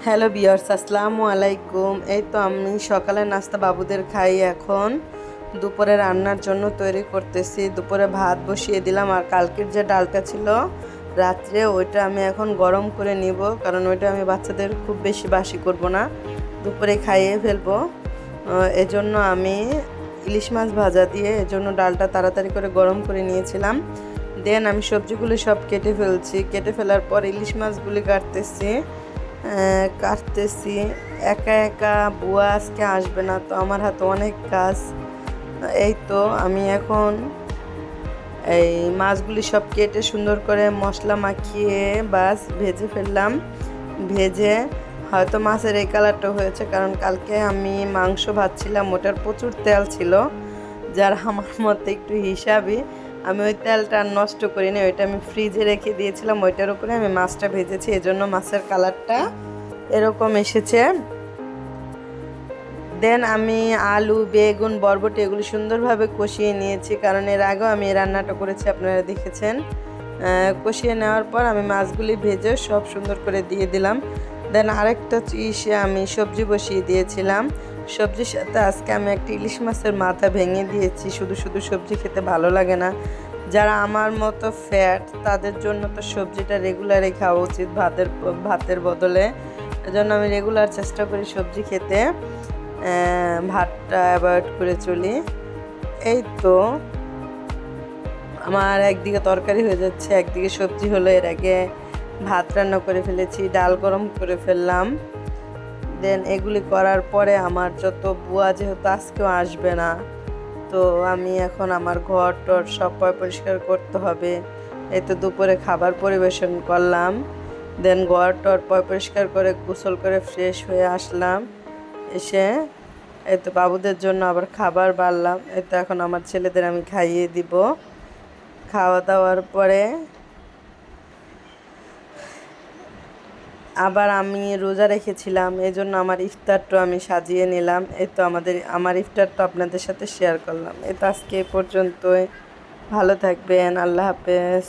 Hello বিয়ার্স, আসসালামু আলাইকুম। এই তো আমি সকালে নাস্তা বাবুদের খাই। এখন দুপুরে রান্নার জন্য তৈরি করতেছি। দুপুরে ভাত বসিয়ে দিলাম, আর কালকের যে ডালটা ছিল রাত্রে ওইটা আমি এখন গরম করে নিব, কারণ ওইটা আমি বাচ্চাদের খুব বেশি বাসি করব না, দুপুরে খাইয়ে ফেলবো। এজন্য আমি ইলিশ মাছ ভাজা দিয়ে এজন্য ডালটা তাড়াতাড়ি করে গরম করে নিয়েছিলাম। দেন আমি সবজিগুলি সব কেটে ফেলছি। কেটে ফেলার পর ইলিশ মাছগুলি কাটতেছি। একা একা বুয়া আজকে আসবে না, তো আমার হাতে অনেক কাজ। এই তো আমি এখন এই মাছগুলি সব কেটে সুন্দর করে মশলা মাখিয়ে বাস ভেজে ফেললাম। ভেজে হয়তো মাছের এই কালারটা হয়েছে, কারণ কালকে আমি মাংস ভাজছিলাম, ওটার প্রচুর তেল ছিল, যার আমার মতে একটু হিসাবই। আমি ওই তেলটা নষ্ট করিনি, ওইটা আমি ফ্রিজে রেখে দিয়েছিলাম, ওইটার উপরে আমি মাছটা ভেজেছি, এজন্য মাছের কালারটা এরকম এসেছে। দেন আমি আলু, বেগুন, বরবটি এগুলো সুন্দরভাবে কষিয়ে নিয়েছি, কারণ এর আগেও আমি এই রান্নাটা করেছি, আপনারা দেখেছেন। কষিয়ে নেওয়ার পর আমি মাছগুলি ভেজে সব সুন্দর করে দিয়ে দিলাম। দেন আরেকটা আমি সবজি বসিয়ে দিয়েছিলাম। সবজির সাথে আজকে আমি একটা ইলিশ মাছের মাথা ভেঙে দিয়েছি। শুধু শুধু সবজি খেতে ভালো লাগে না। যারা আমার মতো ফ্যাট তাদের জন্য তো সবজিটা রেগুলারই খাওয়া উচিত ভাতের বদলে। এজন্য আমি রেগুলার চেষ্টা করি সবজি খেতে, ভাতটা অ্যাভয়েড করে চলি। এই তো আমার একদিকে তরকারি হয়ে যাচ্ছে, একদিকে সবজি হলো। এর আগে ভাত রান্না করে ফেলেছি, ডাল গরম করে ফেললাম। দেন এগুলি করার পরে আমার যত বুয়া যেহেতু আজকেও আসবে না, তো আমি এখন আমার ঘর টর সব পরিষ্কার করতে হবে। এই তো দুপুরে খাবার পরিবেশন করলাম। দেন ঘর টর পরিষ্কার করে গোসল করে ফ্রেশ হয়ে আসলাম। এসে এই তো বাবুদের জন্য আবার খাবার বাড়লাম। এই তো এখন আমার ছেলেদের আমি খাইয়ে দিব। খাওয়া দাওয়ার পরে আবার আমি রোজা রেখেছিলাম, এই জন্য আমার ইফতারটা আমি সাজিয়ে নিলাম। এই তো আমার ইফতারটা আপনাদের সাথে শেয়ার করলাম। এই তো আজকে এ পর্যন্তই। ভালো থাকবেন, আল্লাহ হাফেজ।